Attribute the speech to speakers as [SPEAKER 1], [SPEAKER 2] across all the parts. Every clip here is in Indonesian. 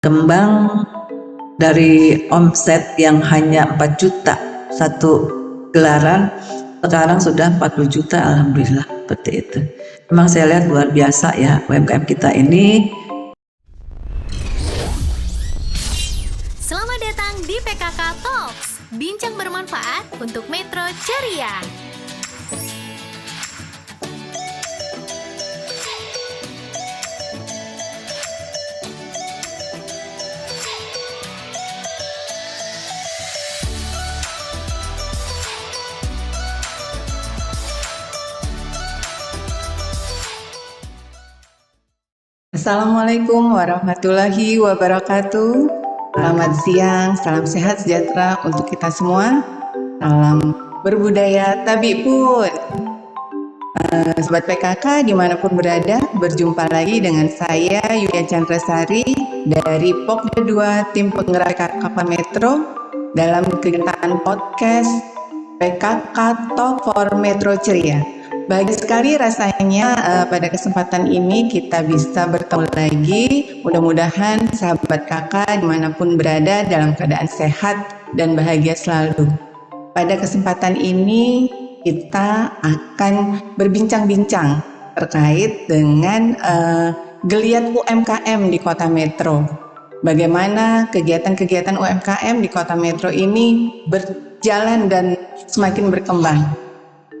[SPEAKER 1] Kembang dari omset yang hanya 4 juta satu gelaran, sekarang sudah 40 juta, alhamdulillah, seperti itu. Memang saya lihat luar biasa ya UMKM kita ini.
[SPEAKER 2] Selamat datang di PKK Talks, bincang bermanfaat untuk Metro Ceria.
[SPEAKER 3] Assalamualaikum warahmatullahi wabarakatuh. Selamat siang, salam sehat sejahtera untuk kita semua. Salam berbudaya tabi pun. Sobat PKK dimanapun berada, berjumpa lagi dengan saya Yulia Chandrasari dari Pokja 2 Tim Penggerak PKK Metro dalam kegiatan podcast PKK Talk for Metro Ceria. Bahagia sekali rasanya pada kesempatan ini kita bisa bertemu lagi. Mudah-mudahan sahabat kakak dimanapun berada dalam keadaan sehat dan bahagia selalu. Pada kesempatan ini kita akan berbincang-bincang terkait dengan geliat UMKM di Kota Metro. Bagaimana kegiatan-kegiatan UMKM di Kota Metro ini berjalan dan semakin berkembang.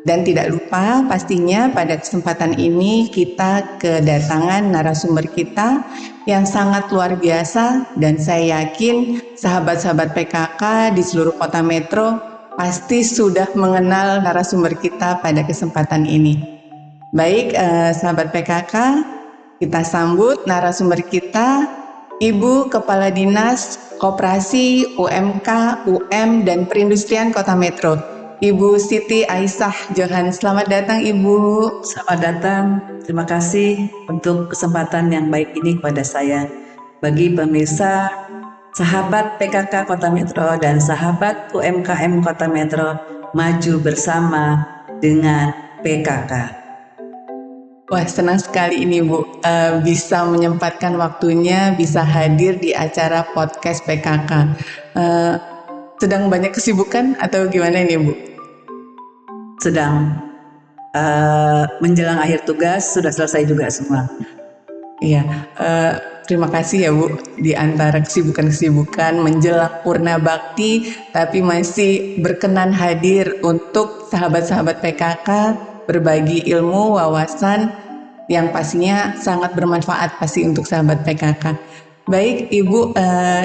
[SPEAKER 3] Dan tidak lupa pastinya pada kesempatan ini kita kedatangan narasumber kita yang sangat luar biasa, dan saya yakin sahabat-sahabat PKK di seluruh Kota Metro pasti sudah mengenal narasumber kita pada kesempatan ini. Baik sahabat PKK, kita sambut narasumber kita, Ibu Kepala Dinas Koperasi UMK, UM dan Perindustrian Kota Metro, Ibu Siti Aisyah Johan. Selamat datang Ibu.
[SPEAKER 1] Selamat datang, terima kasih untuk kesempatan yang baik ini kepada saya. Bagi pemirsa, sahabat PKK Kota Metro dan sahabat UMKM Kota Metro, maju bersama dengan PKK.
[SPEAKER 3] Wah, senang sekali ini Bu, bisa menyempatkan waktunya, bisa hadir di acara podcast PKK. Sedang banyak kesibukan atau gimana ini Bu?
[SPEAKER 1] Sedang menjelang akhir tugas, sudah selesai juga semua.
[SPEAKER 3] Iya, terima kasih ya Bu, di antara kesibukan-kesibukan menjelang Purna Bakti, tapi masih berkenan hadir untuk sahabat-sahabat PKK, berbagi ilmu, wawasan yang pastinya sangat bermanfaat pasti untuk sahabat PKK. Baik Ibu,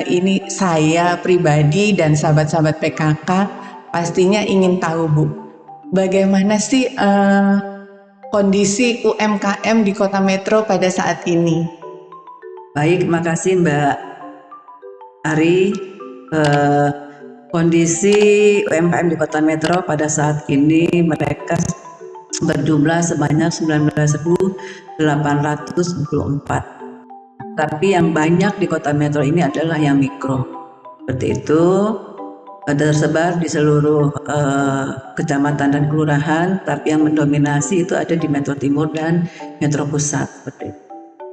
[SPEAKER 3] ini saya pribadi dan sahabat-sahabat PKK pastinya ingin tahu Bu, bagaimana sih kondisi UMKM di Kota Metro pada saat ini?
[SPEAKER 1] Baik, makasih Mbak Ari. Kondisi UMKM di Kota Metro pada saat ini mereka berjumlah sebanyak 19.824. Tapi yang banyak di Kota Metro ini adalah yang mikro. Seperti itu, tersebar di seluruh kecamatan dan kelurahan, tapi yang mendominasi itu ada di Metro Timur dan Metro Pusat. Seperti itu.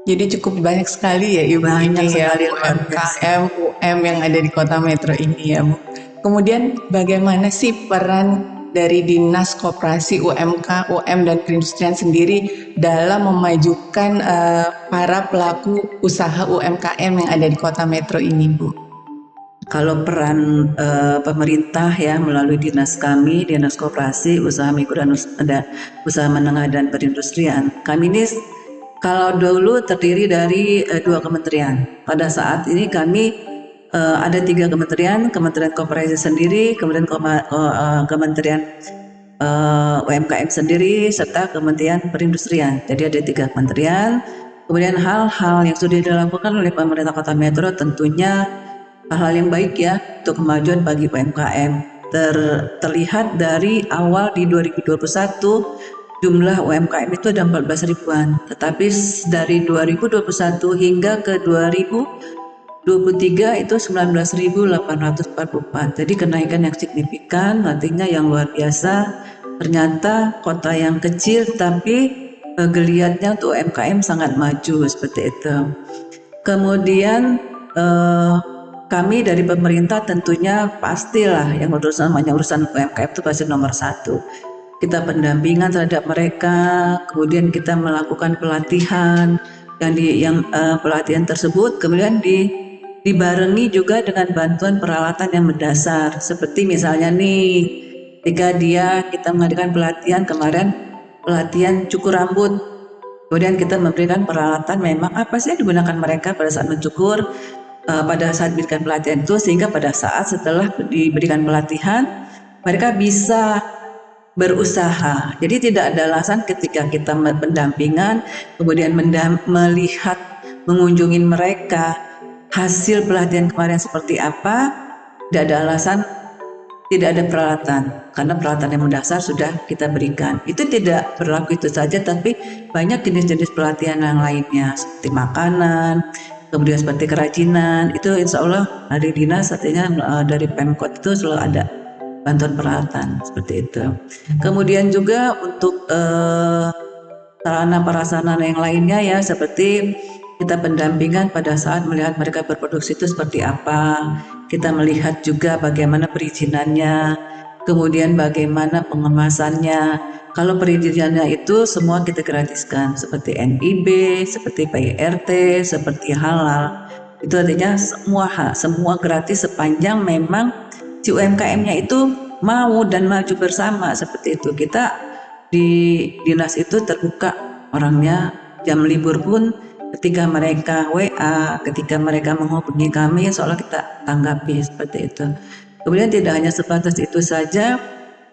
[SPEAKER 3] Jadi cukup banyak sekali ya Ibu,
[SPEAKER 1] Banyak
[SPEAKER 3] ini ya
[SPEAKER 1] sekali
[SPEAKER 3] UMKM, UM yang ada di Kota Metro ini ya Bu. Kemudian bagaimana sih peran dari Dinas Koperasi UMK, UM dan Perindustrian sendiri dalam memajukan para pelaku usaha UMKM yang ada di Kota Metro ini Bu?
[SPEAKER 1] Kalau peran pemerintah ya melalui dinas kami, Dinas Koperasi, Usaha Mikro dan Usaha Menengah dan Perindustrian. Kami ini kalau dulu terdiri dari 2 kementerian. Pada saat ini kami ada 3 kementerian, Kementerian Koperasi sendiri, kemudian Kementerian UMKM sendiri, serta Kementerian Perindustrian. Jadi ada 3 kementerian. Kemudian hal-hal yang sudah dilakukan oleh pemerintah Kota Metro tentunya hal-hal yang baik ya untuk kemajuan bagi UMKM. Terlihat dari awal di 2021 jumlah UMKM itu ada 14 ribuan, tetapi dari 2021 hingga ke 2023 itu 19.844. Jadi kenaikan yang signifikan, artinya yang luar biasa. Ternyata kota yang kecil tapi geliatnya untuk UMKM sangat maju seperti itu. Kemudian eh, kami dari pemerintah tentunya pastilah yang urusan UMKM itu pasti nomor satu. Kita pendampingan terhadap mereka, kemudian kita melakukan pelatihan, pelatihan tersebut kemudian dibarengi juga dengan bantuan peralatan yang mendasar, seperti misalnya nih, ketika kita mengadakan pelatihan kemarin, pelatihan cukur rambut, kemudian kita memberikan peralatan memang apa sih yang digunakan mereka pada saat mencukur, pada saat diberikan pelatihan itu, sehingga pada saat setelah diberikan pelatihan mereka bisa berusaha. Jadi tidak ada alasan ketika kita pendampingan kemudian melihat mengunjungi mereka hasil pelatihan kemarin seperti apa, tidak ada alasan tidak ada peralatan, karena peralatan yang mendasar sudah kita berikan. Itu tidak berlaku itu saja, tapi banyak jenis-jenis pelatihan yang lainnya seperti makanan, kemudian seperti kerajinan. Itu insya Allah dari dinas, artinya dari Pemkot itu selalu ada bantuan peralatan seperti itu. Kemudian juga untuk sarana prasarana yang lainnya ya, seperti kita pendampingan pada saat melihat mereka berproduksi itu seperti apa. Kita melihat juga bagaimana perizinannya, kemudian bagaimana pengemasannya. Kalau perizinannya itu semua kita gratiskan, seperti NIB, seperti PIRT, seperti halal. Itu artinya semua gratis sepanjang memang si UMKM-nya itu mau dan maju bersama, seperti itu. Kita di dinas itu terbuka orangnya, jam libur pun ketika mereka WA, ketika mereka menghubungi kami, seolah kita tanggapi seperti itu. Kemudian tidak hanya sebatas itu saja,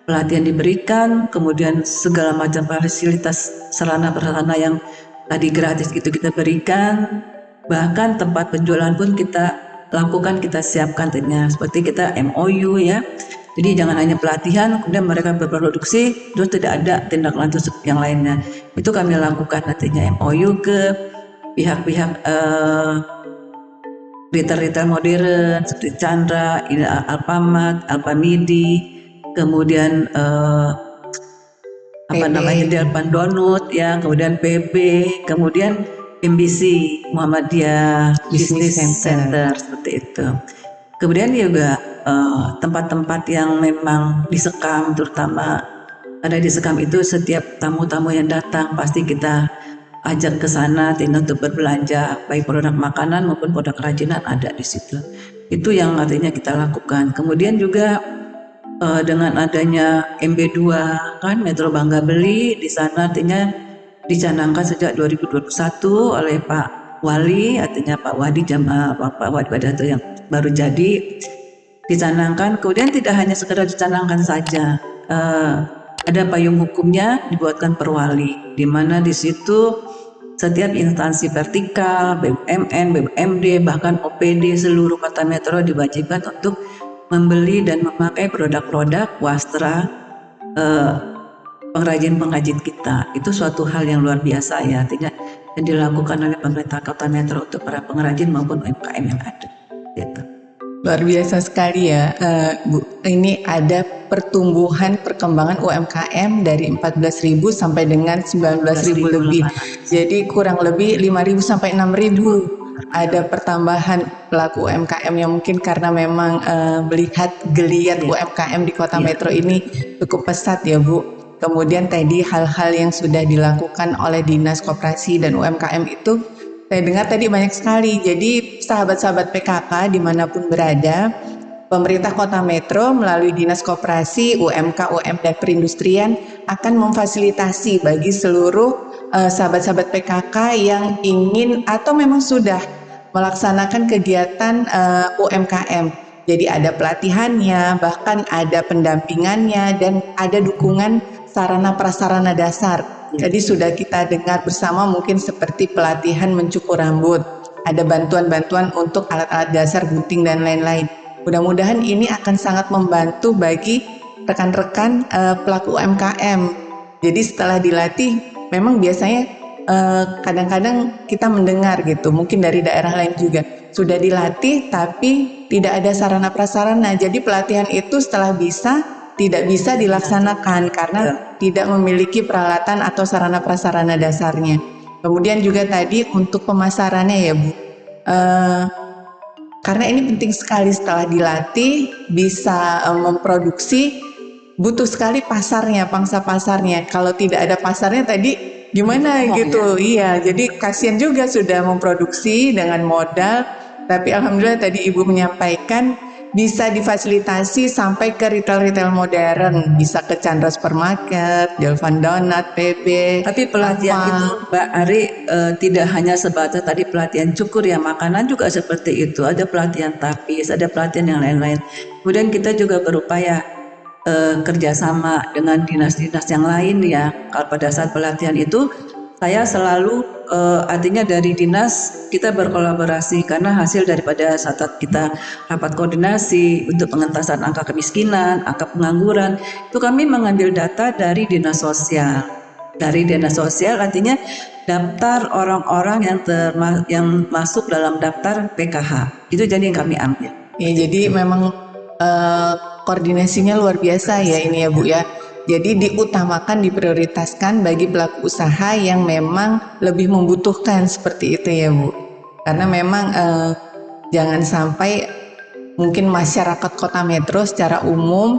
[SPEAKER 1] pelatihan diberikan, kemudian segala macam fasilitas sarana prasarana yang tadi gratis itu kita berikan, bahkan tempat penjualan pun kita lakukan, kita siapkan tentunya, seperti kita MOU ya. Jadi jangan hanya pelatihan, kemudian mereka berproduksi, terus tidak ada tindak lanjut yang lainnya. Itu kami lakukan nantinya MOU ke pihak-pihak retail modern seperti Chandra, Alfamart, Alfamidi, kemudian Delpan Donut ya, kemudian PB, kemudian MBC Muhammadiyah Business Center seperti itu. Kemudian juga tempat-tempat yang memang disekam, terutama ada disekam itu setiap tamu-tamu yang datang pasti kita ajak ke sana untuk berbelanja, baik produk makanan maupun produk kerajinan ada di situ. Itu yang artinya kita lakukan. Kemudian juga dengan adanya MB2 kan, Metro Bangga Beli, di sana artinya dicanangkan sejak 2021 oleh Pak Wali, artinya Pak Wadi Pak Wadi Badato yang baru jadi, dicanangkan. Kemudian tidak hanya sekedar dicanangkan saja, ada payung hukumnya dibuatkan perwali, di mana di situ setiap instansi vertikal, BUMN, BUMD, bahkan OPD seluruh kota metro diwajibkan untuk membeli dan memakai produk-produk wastra pengrajin-pengrajin kita. Itu suatu hal yang luar biasa ya, artinya yang dilakukan oleh pemerintah kota metro untuk para pengrajin maupun UMKM yang ada. Gitu.
[SPEAKER 3] Luar biasa sekali ya, Bu. Ini ada perkembangan UMKM dari 14.000 sampai dengan 19.000 lebih. Jadi kurang lebih 5.000 sampai 6.000. Ada pertambahan pelaku UMKM yang mungkin karena memang melihat geliat UMKM di kota metro ini cukup pesat ya, Bu. Kemudian tadi hal-hal yang sudah dilakukan oleh Dinas Koperasi dan UMKM itu saya dengar tadi banyak sekali. Jadi sahabat-sahabat PKK dimanapun berada, pemerintah kota metro melalui Dinas Koperasi, UMK, UM, dan Perindustrian akan memfasilitasi bagi seluruh sahabat-sahabat PKK yang ingin atau memang sudah melaksanakan kegiatan UMKM. Jadi ada pelatihannya, bahkan ada pendampingannya, dan ada dukungan sarana prasarana dasar. Jadi sudah kita dengar bersama mungkin seperti pelatihan mencukur rambut, ada bantuan-bantuan untuk alat-alat dasar gunting dan lain-lain. Mudah-mudahan ini akan sangat membantu bagi rekan-rekan pelaku UMKM. Jadi setelah dilatih, memang biasanya kadang-kadang kita mendengar gitu, mungkin dari daerah lain juga sudah dilatih tapi tidak ada sarana prasarana. Jadi pelatihan itu setelah tidak bisa dilaksanakan karena tidak memiliki peralatan atau sarana prasarana dasarnya. Kemudian juga tadi untuk pemasarannya ya Bu, Karena ini penting sekali, setelah dilatih bisa memproduksi, butuh sekali pasarnya, pangsa pasarnya. Kalau tidak ada pasarnya tadi gimana gitu. Iya, jadi kasihan juga sudah memproduksi dengan modal, tapi alhamdulillah tadi Ibu menyampaikan bisa difasilitasi sampai ke retail-retail modern, bisa ke Chandra Supermarket, Jelvan Donat, PB.
[SPEAKER 1] Tapi pelatihan
[SPEAKER 3] apa.
[SPEAKER 1] itu Mbak Ari tidak hanya sebatas tadi pelatihan cukur ya, makanan juga seperti itu. Ada pelatihan tapis, ada pelatihan yang lain-lain. Kemudian kita juga berupaya kerjasama dengan dinas-dinas yang lain ya. Kalau pada saat pelatihan itu saya selalu artinya dari dinas kita berkolaborasi karena hasil daripada saat kita rapat koordinasi untuk pengentasan angka kemiskinan, angka pengangguran, itu kami mengambil data dari dinas sosial. Dari dinas sosial artinya daftar orang-orang yang masuk dalam daftar PKH. Itu jadi yang kami ambil.
[SPEAKER 3] Ya, jadi memang koordinasinya luar biasa ya ini ya Bu ya. Jadi diutamakan, diprioritaskan bagi pelaku usaha yang memang lebih membutuhkan seperti itu ya Bu. Karena memang jangan sampai mungkin masyarakat Kota Metro secara umum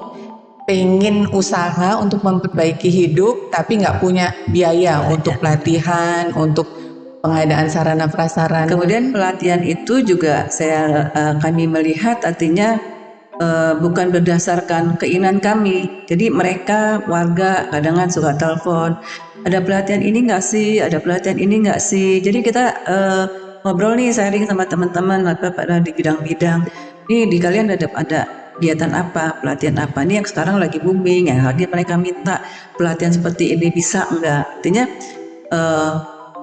[SPEAKER 3] pengen usaha untuk memperbaiki hidup tapi nggak punya biaya untuk pelatihan, untuk pengadaan sarana prasarana.
[SPEAKER 1] Kemudian pelatihan itu juga kami melihat artinya bukan berdasarkan keinginan kami. Jadi mereka warga kadang-kadang suka telepon, ada pelatihan ini nggak sih, ada pelatihan ini nggak sih. Jadi kita ngobrol nih, sharing sama teman-teman pada di bidang-bidang. Nih di kalian ada kegiatan apa, pelatihan apa nih yang sekarang lagi booming ya. Lagi mereka minta pelatihan seperti ini, bisa enggak? Artinya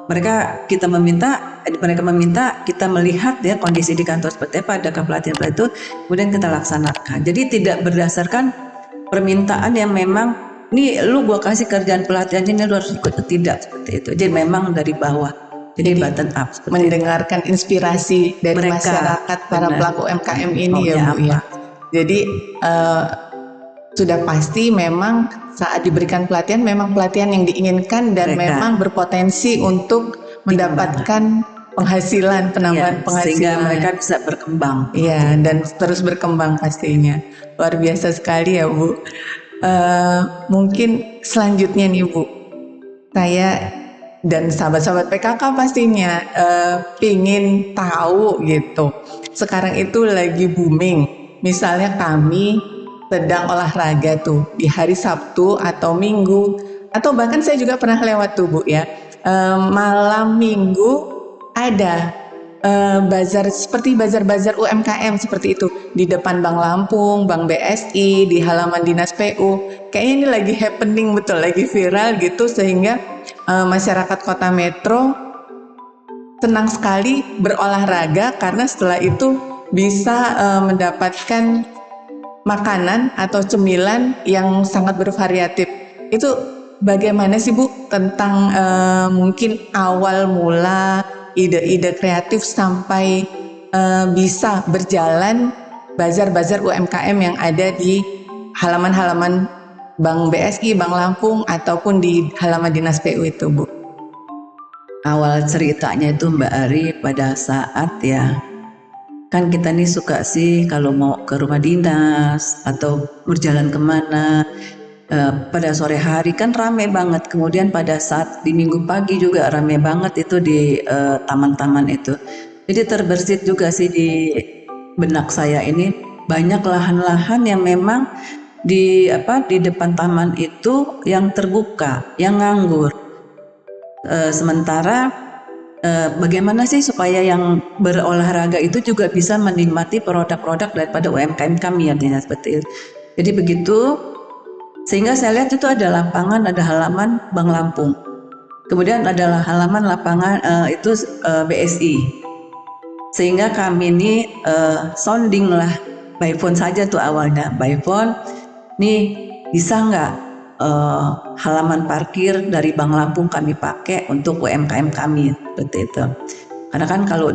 [SPEAKER 1] mereka meminta kita melihat ya kondisi di kantor seperti apa, adakah pelatihan itu, kemudian kita laksanakan. Jadi tidak berdasarkan permintaan yang memang nih lu gua kasih kerjaan pelatihan ini lu harus ikut, tidak seperti itu. Jadi memang dari bawah, jadi button up.
[SPEAKER 3] Mendengarkan inspirasi dari mereka, masyarakat para pelaku UMKM ini ya Bu ya. Jadi sudah pasti memang saat diberikan pelatihan memang pelatihan yang diinginkan dan memang berpotensi untuk mendapatkan penghasilan, penambahan penghasilan
[SPEAKER 1] sehingga mereka bisa berkembang.
[SPEAKER 3] Iya, dan terus berkembang pastinya. Luar biasa sekali ya Bu. Mungkin selanjutnya nih Bu, saya dan sahabat-sahabat PKK pastinya pingin tahu gitu. Sekarang itu lagi booming. Misalnya kami sedang olahraga tuh di hari Sabtu atau Minggu, atau bahkan saya juga pernah lewat tuh Bu ya, malam Minggu ada bazar seperti bazar-bazar UMKM seperti itu di depan Bank Lampung, Bank BSI, di halaman Dinas PU. Kayaknya ini lagi happening betul, lagi viral gitu, sehingga masyarakat Kota Metro senang sekali berolahraga karena setelah itu bisa mendapatkan makanan atau cemilan yang sangat bervariatif. Itu bagaimana sih Bu tentang mungkin awal mula ide-ide kreatif sampai bisa berjalan bazar-bazar UMKM yang ada di halaman-halaman Bank BSI, Bank Lampung ataupun di halaman Dinas PU itu Bu?
[SPEAKER 1] Awal ceritanya itu Mbak Ari pada saat ya, kan kita nih suka sih kalau mau ke rumah dinas atau berjalan kemana pada sore hari kan rame banget. Kemudian pada saat di minggu pagi juga rame banget itu di taman-taman itu. Jadi terbersit juga sih di benak saya ini banyak lahan-lahan yang memang di depan taman itu yang terbuka, yang nganggur. Sementara bagaimana sih supaya yang berolahraga itu juga bisa menikmati produk-produk daripada UMKM kami artinya seperti itu. Jadi begitu, sehingga saya lihat itu ada lapangan, ada halaman Bank Lampung, kemudian adalah halaman lapangan BSI, sehingga kami ini sounding lah by phone saja tuh awalnya, by phone nih bisa nggak halaman parkir dari Bank Lampung kami pakai untuk UMKM kami seperti itu. Karena kan kalau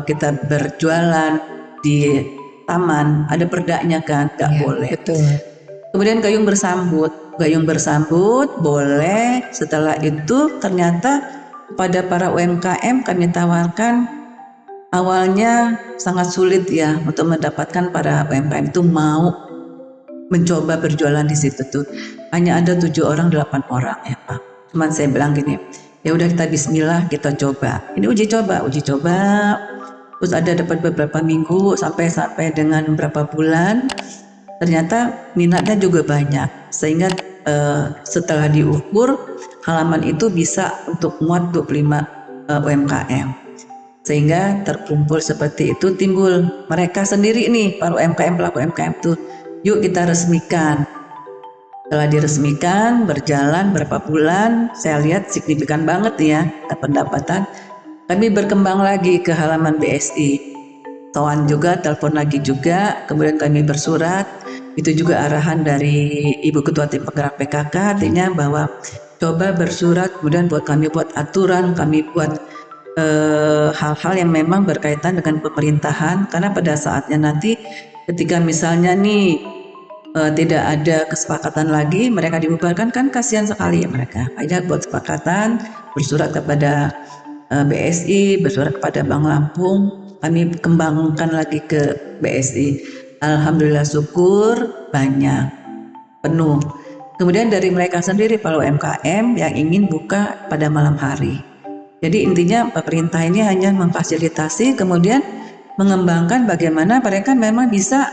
[SPEAKER 1] kita berjualan di taman ada perdanya kan, nggak boleh.
[SPEAKER 3] Betul.
[SPEAKER 1] Kemudian gayung bersambut boleh. Setelah itu ternyata pada para UMKM kami tawarkan awalnya sangat sulit ya untuk mendapatkan para UMKM itu mau mencoba berjualan di situ tuh. Hanya ada 7 orang 8 orang ya Pak. Cuman saya bilang gini, ya udah kita Bismillah, kita coba. Ini uji coba. Terus ada dapat beberapa minggu sampai dengan beberapa bulan. Ternyata minatnya juga banyak, sehingga setelah diukur halaman itu bisa untuk muat 25 UMKM, sehingga terkumpul seperti itu, timbul mereka sendiri nih para UMKM, pelaku UMKM tuh, yuk kita resmikan. Setelah diresmikan berjalan berapa bulan, saya lihat signifikan banget ya pendapatan. Kami berkembang lagi ke halaman BSI, soal juga, telepon lagi juga, kemudian kami bersurat. Itu juga arahan dari Ibu Ketua Tim Penggerak PKK, artinya bahwa coba bersurat, kemudian kami buat aturan, kami buat hal-hal yang memang berkaitan dengan pemerintahan, karena pada saatnya nanti ketika misalnya nih tidak ada kesepakatan lagi, mereka dibubarkan, kan kasihan sekali ya mereka. Akhirnya buat kesepakatan, bersurat kepada BSI, bersurat kepada Bank Lampung, kami kembangkan lagi ke BSI. Alhamdulillah syukur banyak, penuh. Kemudian dari mereka sendiri para UMKM yang ingin buka pada malam hari. Jadi intinya pemerintah ini hanya memfasilitasi, kemudian mengembangkan bagaimana mereka memang bisa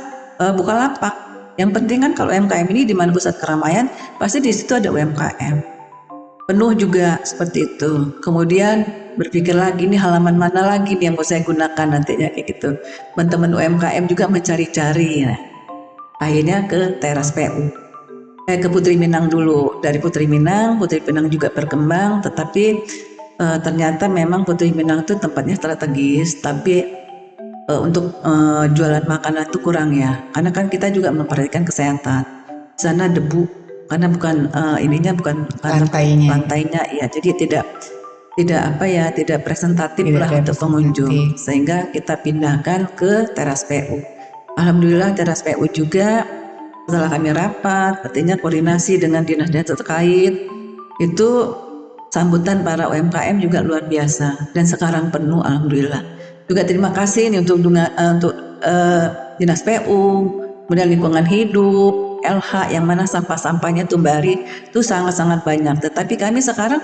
[SPEAKER 1] buka lapak. Yang penting kan kalau UMKM ini di mana pusat keramaian, pasti di situ ada UMKM. Penuh juga seperti itu. Kemudian berpikir lagi, ini halaman mana lagi nih yang mau saya gunakan nantinya kayak gitu. Teman-teman UMKM juga mencari-cari. Nah, akhirnya ke teras PU. Ke Putri Minang dulu. Dari Putri Minang juga berkembang, tetapi ternyata memang Putri Minang itu tempatnya strategis, tapi untuk jualan makanan itu kurang ya. Karena kan kita juga memperhatikan kesehatan. Di sana debu, karena bukan bukan lantainya ya, jadi tidak presentatif lah untuk pengunjung, sehingga kita pindahkan ke teras PU. Alhamdulillah teras PU juga setelah kami rapat, artinya koordinasi dengan dinas-dinas terkait, itu sambutan para UMKM juga luar biasa dan sekarang penuh alhamdulillah. Juga terima kasih nih untuk dinas PU, kemudian lingkungan hidup, LH, yang mana sampah-sampahnya Tumbari itu sangat-sangat banyak. Tetapi kami sekarang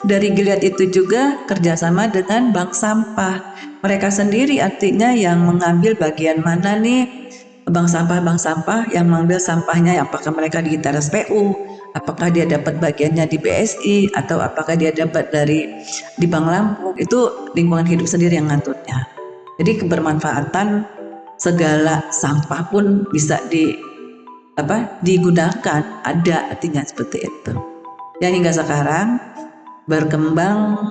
[SPEAKER 1] dari Gilead itu juga kerjasama dengan bank sampah. Mereka sendiri artinya yang mengambil bagian mana nih bank sampah yang mengambil sampahnya, apakah mereka di teras PU, apakah dia dapat bagiannya di BSI, atau apakah dia dapat di Bank Lampung, itu lingkungan hidup sendiri yang ngaturnya. Jadi kebermanfaatan segala sampah pun bisa digunakan, ada artinya seperti itu. Yang hingga sekarang berkembang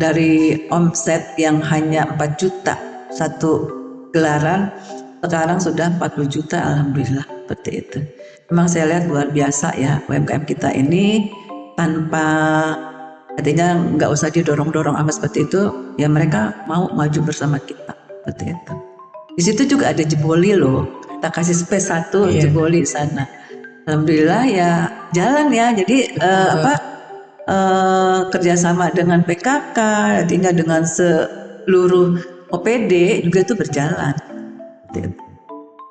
[SPEAKER 1] dari omset yang hanya 4 juta satu gelaran, sekarang sudah 40 juta alhamdulillah, seperti itu. Memang saya lihat luar biasa ya UMKM kita ini, tanpa artinya nggak usah didorong-dorong amat seperti itu ya, mereka mau maju bersama kita seperti itu. Di situ juga ada jeboli loh, kita kasih space satu jeboli sana. Alhamdulillah ya jalan ya. Jadi kerjasama dengan PKK, artinya dengan seluruh OPD juga itu berjalan.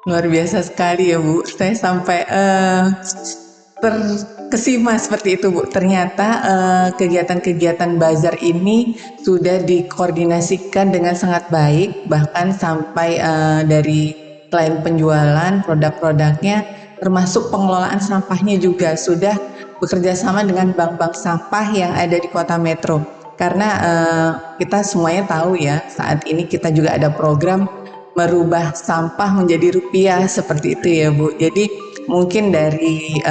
[SPEAKER 3] Luar biasa sekali ya Bu. Saya sampai terkesima seperti itu Bu. Ternyata kegiatan-kegiatan bazar ini sudah dikoordinasikan dengan sangat baik, bahkan sampai dari selain penjualan produk-produknya, termasuk pengelolaan sampahnya juga sudah bekerja sama dengan bank-bank sampah yang ada di kota metro. Karena kita semuanya tahu ya, saat ini kita juga ada program merubah sampah menjadi rupiah seperti itu ya Bu. Jadi mungkin dari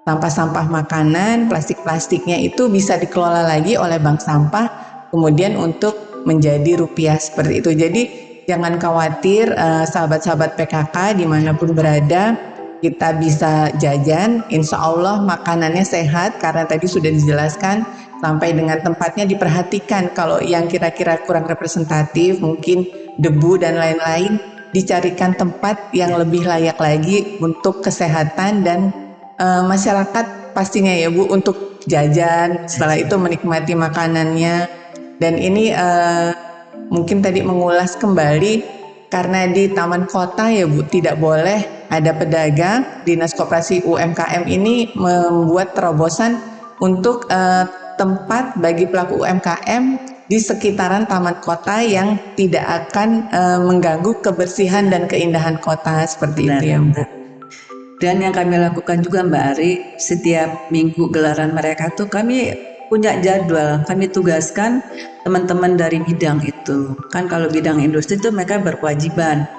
[SPEAKER 3] sampah-sampah makanan, plastik-plastiknya itu bisa dikelola lagi oleh bank sampah, kemudian untuk menjadi rupiah seperti itu. Jadi jangan khawatir sahabat-sahabat PKK dimanapun berada, kita bisa jajan, insya Allah makanannya sehat karena tadi sudah dijelaskan, sampai dengan tempatnya diperhatikan. Kalau yang kira-kira kurang representatif, mungkin debu dan lain-lain, dicarikan tempat yang lebih layak lagi untuk kesehatan dan masyarakat pastinya ya Bu, untuk jajan, setelah itu menikmati makanannya. Dan ini mungkin tadi mengulas kembali, karena di taman kota ya Bu tidak boleh ada pedagang. Dinas Koperasi UMKM ini membuat terobosan untuk tempat bagi pelaku UMKM di sekitaran taman kota yang tidak akan mengganggu kebersihan dan keindahan kota seperti itu ya Bu.
[SPEAKER 1] Dan yang kami lakukan juga Mbak Ari, setiap minggu gelaran mereka tuh kami punya jadwal, kami tugaskan teman-teman dari bidang itu. Kan kalau bidang industri itu mereka berkewajiban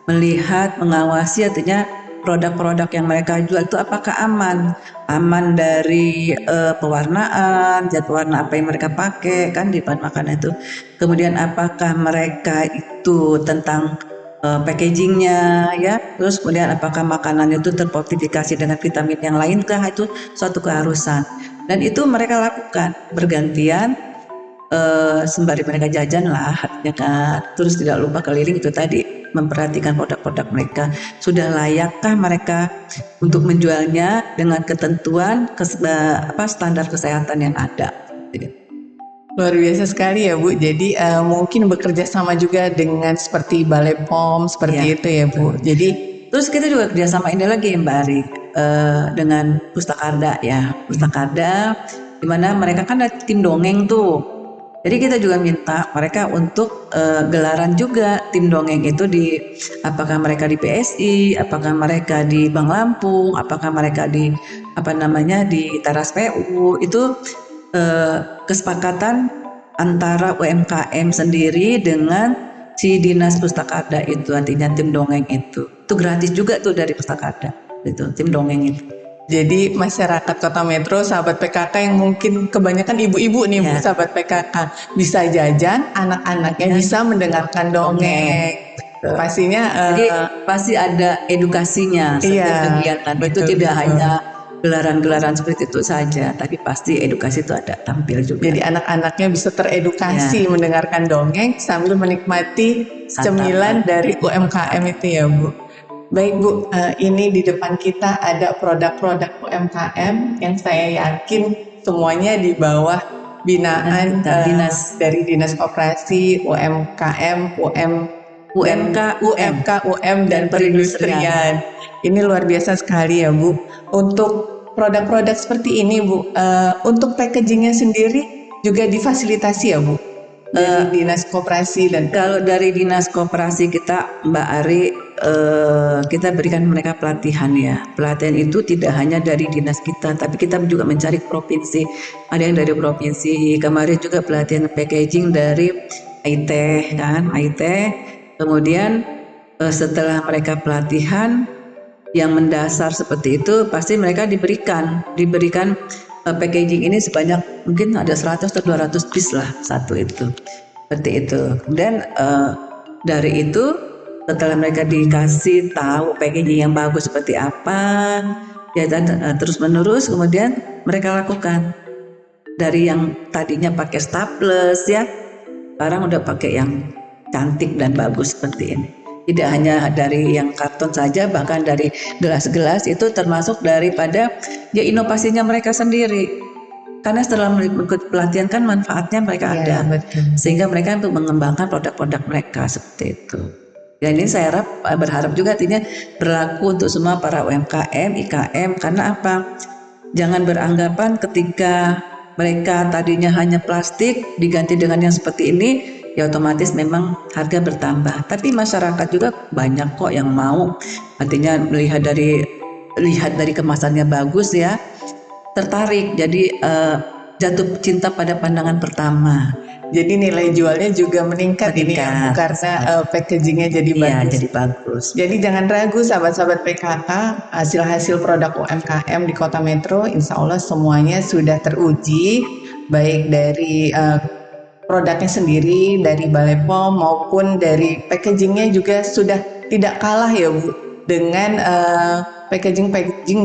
[SPEAKER 1] melihat, mengawasi, artinya produk-produk yang mereka jual itu apakah aman dari pewarnaan, zat pewarna apa yang mereka pakai kan di bahan makanan itu. Kemudian apakah mereka itu tentang packagingnya ya, terus kemudian apakah makanan itu terfortifikasi dengan vitamin yang lain kah, itu suatu keharusan dan itu mereka lakukan bergantian sembari mereka jajan lah artinya kan. Terus tidak lupa keliling itu tadi, memperhatikan produk-produk mereka sudah layakkah mereka untuk menjualnya dengan ketentuan standar kesehatan yang ada.
[SPEAKER 3] Luar biasa sekali ya Bu. Jadi mungkin bekerja sama juga dengan seperti Balai POM seperti itu ya Bu. Jadi
[SPEAKER 1] terus kita juga kerjasama ini lagi Mbak Ari dengan Pustakarda ya. Pustakarda di mana mereka kan ada tim dongeng tuh. Jadi kita juga minta mereka untuk gelaran juga tim dongeng itu apakah mereka di PSI, apakah mereka di Bank Lampung, apakah mereka di di Teras PU, itu kesepakatan antara UMKM sendiri dengan si Dinas Pustakarda itu, artinya tim dongeng itu gratis juga tuh dari Pustakarda itu tim dongeng itu.
[SPEAKER 3] Jadi masyarakat Kota Metro, sahabat PKK yang mungkin kebanyakan ibu-ibu nih Bu, sahabat PKK, bisa jajan, anak-anaknya bisa mendengarkan dongeng. Pastinya
[SPEAKER 1] jadi pasti ada edukasinya setiap kegiatan itu, tidak hanya gelaran-gelaran seperti itu saja, tapi pasti edukasi itu ada tampil juga.
[SPEAKER 3] Jadi anak-anaknya bisa teredukasi mendengarkan dongeng sambil menikmati cemilan dari UMKM itu ya Bu. Baik Bu, ini di depan kita ada produk-produk UMKM yang saya yakin semuanya di bawah binaan dari Dinas Koperasi UMKM, UM dan Perindustrian. Ini luar biasa sekali ya Bu. Untuk produk-produk seperti ini Bu, untuk packagingnya sendiri juga difasilitasi ya Bu dari Dinas Koperasi. Dan
[SPEAKER 1] kalau dari Dinas Koperasi kita Mbak Ari, kita berikan mereka pelatihan ya. Pelatihan itu tidak hanya dari dinas kita, tapi kita juga mencari provinsi. Ada yang dari provinsi. Kemarin juga pelatihan packaging dari IT kan, IT. Kemudian setelah mereka pelatihan yang mendasar seperti itu, pasti mereka diberikan packaging ini sebanyak mungkin ada 100 atau 200 piece lah satu itu, seperti itu. Dan dari itu setelah mereka dikasih tahu packaging yang bagus seperti apa ya, dan terus menerus kemudian mereka lakukan dari yang tadinya pakai staples ya, sekarang udah pakai yang cantik dan bagus seperti ini. Tidak hanya dari yang karton saja, bahkan dari gelas-gelas itu termasuk daripada ya inovasinya mereka sendiri. Karena setelah mengikuti pelatihan kan manfaatnya mereka ada, sehingga mereka untuk mengembangkan produk-produk mereka seperti itu. Dan ini saya berharap juga artinya berlaku untuk semua para UMKM, IKM, karena apa? Jangan beranggapan ketika mereka tadinya hanya plastik diganti dengan yang seperti ini, ya otomatis memang harga bertambah. Tapi masyarakat juga banyak kok yang mau, artinya lihat dari kemasannya bagus ya, tertarik, jadi jatuh cinta pada pandangan pertama.
[SPEAKER 3] Jadi nilai jualnya juga meningkat ini ya, karena packagingnya jadi bagus.
[SPEAKER 1] Iya, jadi bagus.
[SPEAKER 3] Jadi jangan ragu sahabat-sahabat PKK, hasil-hasil produk UMKM di Kota Metro, insya Allah semuanya sudah teruji, baik dari produknya sendiri, dari Balai POM maupun dari packagingnya juga sudah tidak kalah ya Bu, dengan packaging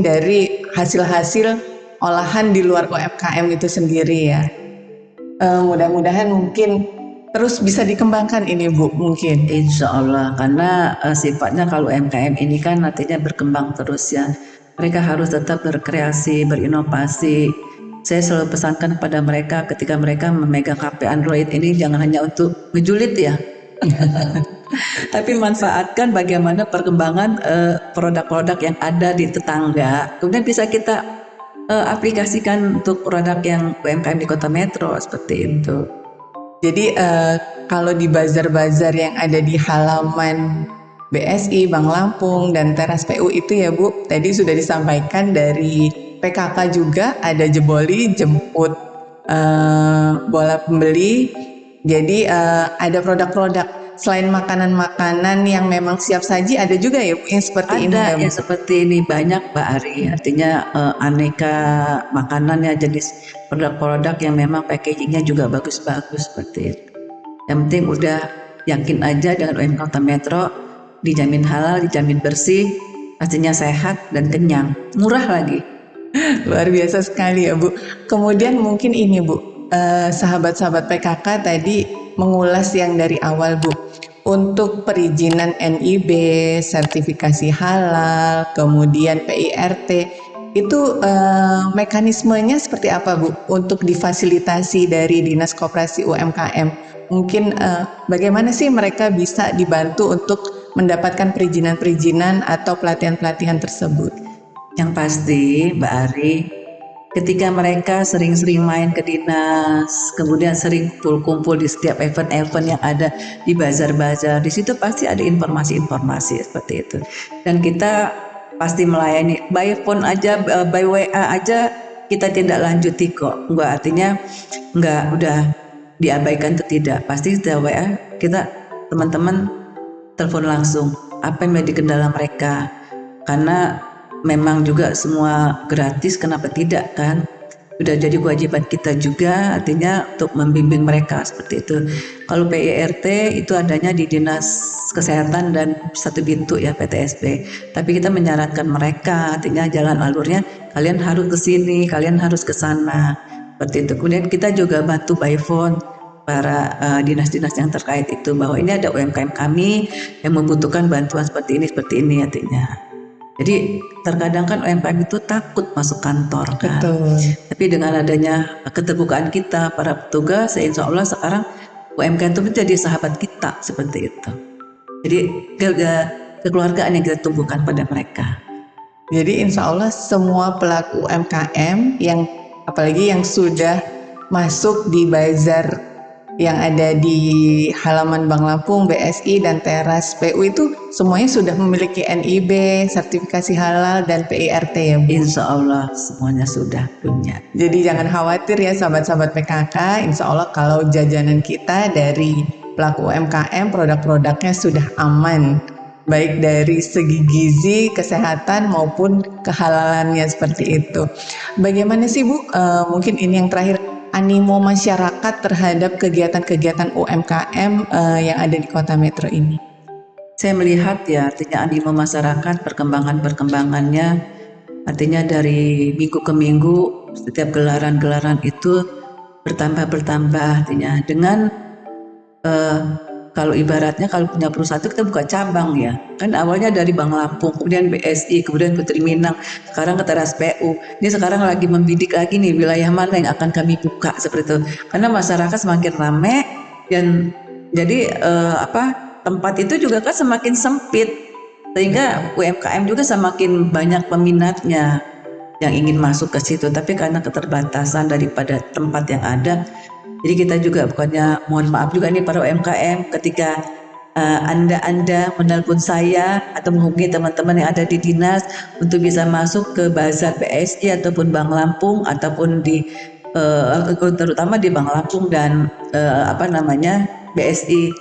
[SPEAKER 3] dari hasil-hasil olahan di luar UMKM itu sendiri ya. Mudah-mudahan mungkin terus bisa dikembangkan ini Bu, mungkin.
[SPEAKER 1] Insya Allah, karena sifatnya kalau UMKM ini kan nantinya berkembang terus ya. Mereka harus tetap berkreasi, berinovasi. saya selalu pesankan kepada mereka ketika mereka memegang HP Android ini jangan hanya untuk ngejulit ya, tapi manfaatkan bagaimana perkembangan produk-produk yang ada di tetangga. Kemudian bisa kita aplikasikan untuk produk yang UMKM di Kota Metro seperti itu.
[SPEAKER 3] Jadi kalau di bazar-bazar yang ada di halaman BSI, Bank Lampung, dan teras PU itu ya Bu, tadi sudah disampaikan dari PKK juga ada jeboli, jemput bola pembeli. Jadi ada produk-produk selain makanan-makanan yang memang siap saji, ada juga ya Bu yang seperti ini ya
[SPEAKER 1] Ada
[SPEAKER 3] Bu?
[SPEAKER 1] yang seperti ini banyak Mbak Ari, artinya aneka makanan ya, jenis produk-produk yang memang packagingnya juga bagus-bagus seperti itu. Yang penting udah yakin aja dengan UMKM Kota Metro, dijamin halal, dijamin bersih, pastinya sehat dan kenyang, murah lagi.
[SPEAKER 3] Luar biasa sekali ya Bu. Kemudian mungkin ini Bu, sahabat-sahabat PKK tadi mengulas yang dari awal Bu. Untuk perizinan NIB, sertifikasi halal, kemudian PIRT, itu mekanismenya seperti apa Bu? Untuk difasilitasi dari Dinas Koperasi UMKM. Mungkin bagaimana sih mereka bisa dibantu untuk mendapatkan perizinan-perizinan atau pelatihan-pelatihan tersebut?
[SPEAKER 1] Yang pasti Mbak Ari, ketika mereka sering-sering main ke dinas, kemudian sering kumpul-kumpul di setiap event-event yang ada di bazar-bazar, di situ pasti ada informasi-informasi seperti itu. Dan kita pasti melayani, by phone aja, by WA aja kita tidak lanjuti kok. Enggak, artinya enggak udah diabaikan atau tidak. Pasti setiap WA kita teman-teman telepon langsung apa yang menjadi kendala mereka, karena memang juga semua gratis, kenapa tidak kan? Sudah jadi kewajiban kita juga, artinya untuk membimbing mereka seperti itu. Kalau PIRT itu adanya di Dinas Kesehatan dan Satu Pintu ya, PTSP. Tapi kita menyarankan mereka, artinya jalan alurnya kalian harus ke sini, kalian harus ke sana. Seperti itu. Kemudian kita juga bantu by phone para dinas-dinas yang terkait itu, bahwa ini ada UMKM kami yang membutuhkan bantuan seperti ini artinya. Jadi terkadang kan UMKM itu takut masuk kantor kan.
[SPEAKER 3] Betul.
[SPEAKER 1] Tapi dengan adanya keterbukaan kita para petugas, insya Allah sekarang UMKM itu menjadi sahabat kita seperti itu. Jadi kekeluargaan yang kita tumbuhkan pada mereka.
[SPEAKER 3] Jadi insya Allah semua pelaku UMKM yang apalagi yang sudah masuk di bazar yang ada di halaman Bank Lampung, BSI, dan teras PU itu semuanya sudah memiliki NIB, sertifikasi halal, dan PIRT ya Bu?
[SPEAKER 1] Insya Allah semuanya sudah punya.
[SPEAKER 3] Jadi jangan khawatir ya sahabat-sahabat PKK, insya Allah kalau jajanan kita dari pelaku UMKM, produk-produknya sudah aman, baik dari segi gizi, kesehatan maupun kehalalannya seperti itu. Bagaimana sih Bu, mungkin ini yang terakhir, animo masyarakat terhadap kegiatan-kegiatan UMKM yang ada di Kota Metro ini?
[SPEAKER 1] Saya melihat ya, artinya animo masyarakat, perkembangannya, artinya dari minggu ke minggu setiap gelaran-gelaran itu bertambah, artinya dengan kalau ibaratnya kalau punya perusahaan itu kita buka cabang ya, kan awalnya dari Bank Lampung, kemudian BSI, kemudian Putri Minang, sekarang ke teras PU. Ini sekarang lagi membidik lagi nih wilayah mana yang akan kami buka seperti itu, karena masyarakat semakin ramai dan jadi tempat itu juga kan semakin sempit, sehingga UMKM juga semakin banyak peminatnya yang ingin masuk ke situ, tapi karena keterbatasan daripada tempat yang ada. Jadi kita juga bukannya mohon maaf juga nih para UMKM, ketika Anda menelpon saya atau menghubungi teman-teman yang ada di dinas untuk bisa masuk ke bazar BSI ataupun Bank Lampung ataupun di terutama di Bank Lampung dan BSI,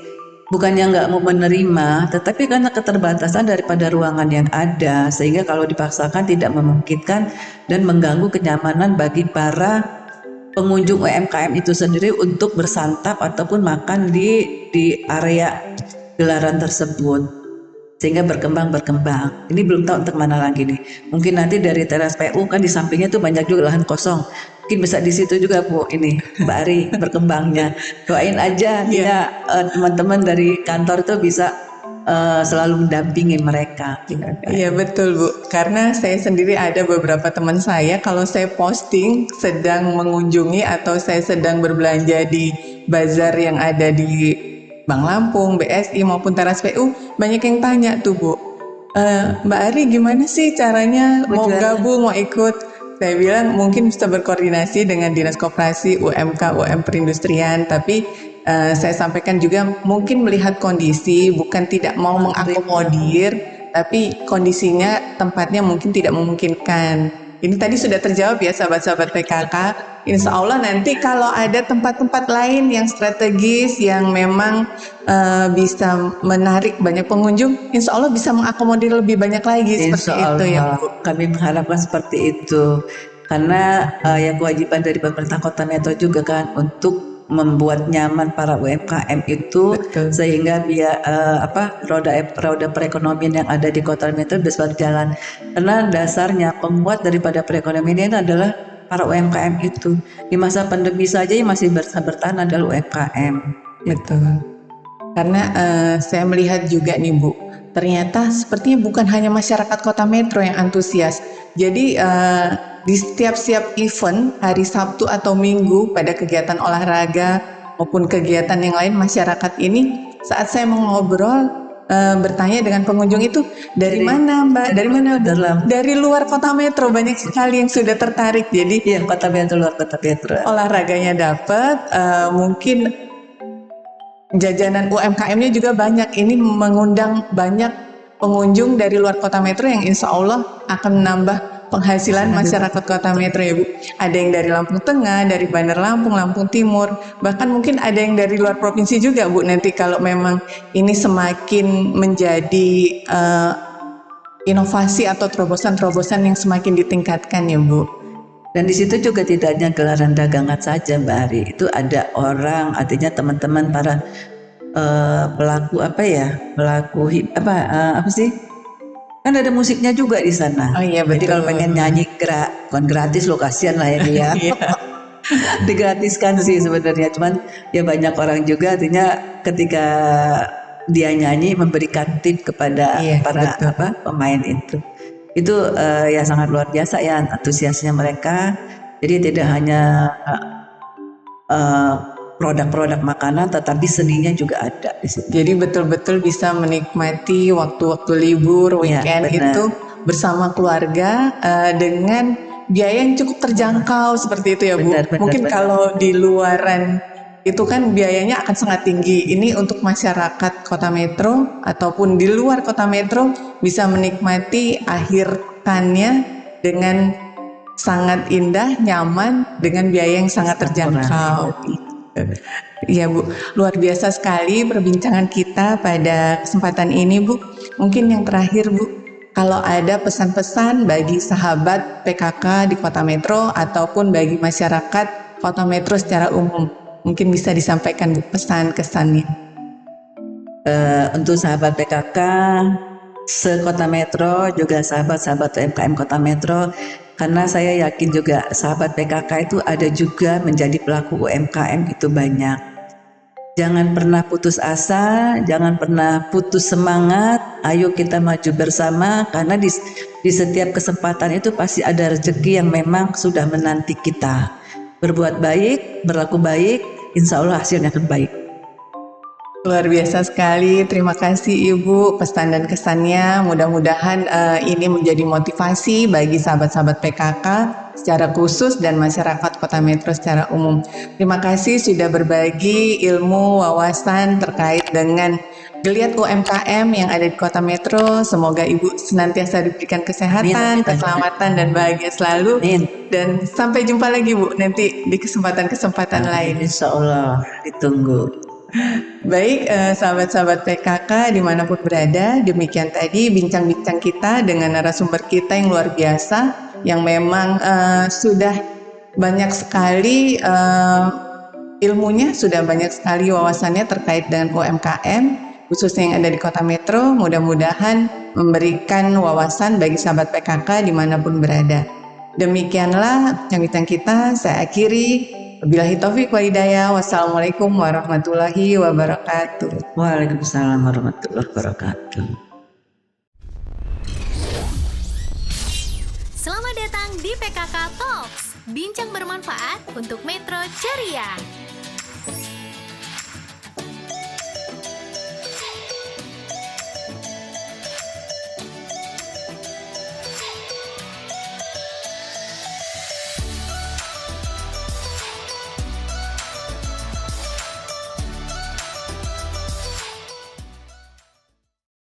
[SPEAKER 1] bukannya nggak mau menerima, tetapi karena keterbatasan daripada ruangan yang ada, sehingga kalau dipaksakan tidak memungkinkan dan mengganggu kenyamanan bagi para pengunjung UMKM itu sendiri untuk bersantap ataupun makan di area gelaran tersebut, sehingga berkembang. Ini belum tahu untuk mana lagi nih. Mungkin nanti dari teras PU kan di sampingnya tuh banyak juga lahan kosong. Mungkin bisa di situ juga Bu, ini Mbak Ari berkembangnya. Doain aja ya teman-teman dari kantor itu bisa selalu mendampingi mereka.
[SPEAKER 3] Iya betul Bu, karena saya sendiri ada beberapa teman saya kalau saya posting sedang mengunjungi atau saya sedang berbelanja di bazar yang ada di Bank Lampung, BSI maupun Teras PU, banyak yang tanya tuh Bu, Mbak Ari gimana sih caranya mau gabung, mau ikut? Saya bilang mungkin bisa berkoordinasi dengan Dinas Koperasi, UMK, UM Perindustrian, tapi saya sampaikan juga mungkin melihat kondisi, bukan tidak mau mengakomodir, tapi kondisinya tempatnya mungkin tidak memungkinkan. Ini tadi sudah terjawab ya sahabat-sahabat PKK. Insya Allah nanti kalau ada tempat-tempat lain yang strategis yang memang bisa menarik banyak pengunjung, insya Allah bisa mengakomodir lebih banyak lagi seperti itu ya Bu.
[SPEAKER 1] Kami mengharapkan seperti itu karena ya kewajiban dari pemerintah Kota Metro juga kan untuk membuat nyaman para UMKM itu.
[SPEAKER 3] Betul.
[SPEAKER 1] Sehingga biar roda perekonomian yang ada di Kota Metro bisa berjalan. Karena dasarnya penguat daripada perekonomian itu adalah para UMKM itu. Di masa pandemi saja yang masih bertahan adalah UMKM.
[SPEAKER 3] Betul. Karena saya melihat juga nih Bu, ternyata sepertinya bukan hanya masyarakat Kota Metro yang antusias. Jadi di setiap event hari Sabtu atau Minggu pada kegiatan olahraga maupun kegiatan yang lain masyarakat ini, saat saya mengobrol bertanya dengan pengunjung itu, dari mana Mbak? Dari mana? Dari luar Kota Metro, banyak sekali yang sudah tertarik. Jadi
[SPEAKER 1] Iya, Kota Metro, luar Kota Metro.
[SPEAKER 3] Olahraganya dapat, mungkin jajanan UMKM-nya juga banyak. Ini mengundang banyak pengunjung dari luar Kota Metro yang insya Allah akan menambah penghasilan masyarakat Kota Metro ya Bu. Ada yang dari Lampung Tengah, dari Bandar Lampung, Lampung Timur, bahkan mungkin ada yang dari luar provinsi juga Bu. Nanti kalau memang ini semakin menjadi inovasi atau terobosan-terobosan yang semakin ditingkatkan ya Bu.
[SPEAKER 1] Dan di situ juga tidak hanya gelaran dagangan saja Mbak Ari, itu ada orang, artinya teman-teman para pelaku kan ada musiknya juga di sana.
[SPEAKER 3] Oh iya
[SPEAKER 1] Jadi
[SPEAKER 3] betul.
[SPEAKER 1] kalau pengen nyanyi bukan gratis loh, kasihan lah ini ya. Digratiskan sih sebenarnya, cuman ya banyak orang juga artinya ketika dia nyanyi memberikan tip kepada para pemain itu. Itu ya sangat luar biasa ya antusiasnya mereka. Jadi tidak hanya produk-produk makanan, tetapi seninya juga ada di situ.
[SPEAKER 3] Jadi betul-betul bisa menikmati waktu-waktu libur, weekend itu bersama keluarga dengan biaya yang cukup terjangkau seperti itu ya Bu. Mungkin kalau di luaran itu kan biayanya akan sangat tinggi. Ini untuk masyarakat Kota Metro ataupun di luar Kota Metro bisa menikmati akhir pekannya dengan sangat indah, nyaman, dengan biaya yang sangat terjangkau. Iya Bu, luar biasa sekali perbincangan kita pada kesempatan ini Bu. Mungkin yang terakhir Bu, kalau ada pesan-pesan bagi sahabat PKK di Kota Metro ataupun bagi masyarakat Kota Metro secara umum, mungkin bisa disampaikan Bu pesan kesannya.
[SPEAKER 1] Untuk sahabat PKK se-Kota Metro, juga sahabat-sahabat UMKM Kota Metro, karena saya yakin juga sahabat PKK itu ada juga menjadi pelaku UMKM itu banyak. Jangan pernah putus asa, jangan pernah putus semangat. Ayo kita maju bersama, karena di setiap kesempatan itu pasti ada rezeki yang memang sudah menanti kita. Berbuat baik, berlaku baik, insya Allah hasilnya akan baik.
[SPEAKER 3] Luar biasa sekali, terima kasih Ibu pesan dan kesannya. Mudah-mudahan ini menjadi motivasi bagi sahabat-sahabat PKK secara khusus dan masyarakat Kota Metro secara umum. Terima kasih sudah berbagi ilmu, wawasan terkait dengan geliat UMKM yang ada di Kota Metro. Semoga Ibu senantiasa diberikan kesehatan, keselamatan, dan bahagia selalu. Dan sampai jumpa lagi Bu nanti di kesempatan-kesempatan lain.
[SPEAKER 1] Insya Allah ditunggu.
[SPEAKER 3] Baik, sahabat-sahabat PKK dimanapun berada, demikian tadi bincang-bincang kita dengan narasumber kita yang luar biasa, yang memang sudah banyak sekali ilmunya, sudah banyak sekali wawasannya terkait dengan UMKM, khususnya yang ada di Kota Metro. Mudah-mudahan memberikan wawasan bagi sahabat PKK dimanapun berada. Demikianlah bincang-bincang kita, saya akhiri. Wabillahi taufiq wal hidayah. Wassalamualaikum warahmatullahi wabarakatuh.
[SPEAKER 1] Waalaikumsalam warahmatullahi wabarakatuh.
[SPEAKER 2] Selamat datang di PKK Talks, bincang bermanfaat untuk Metro Ceria.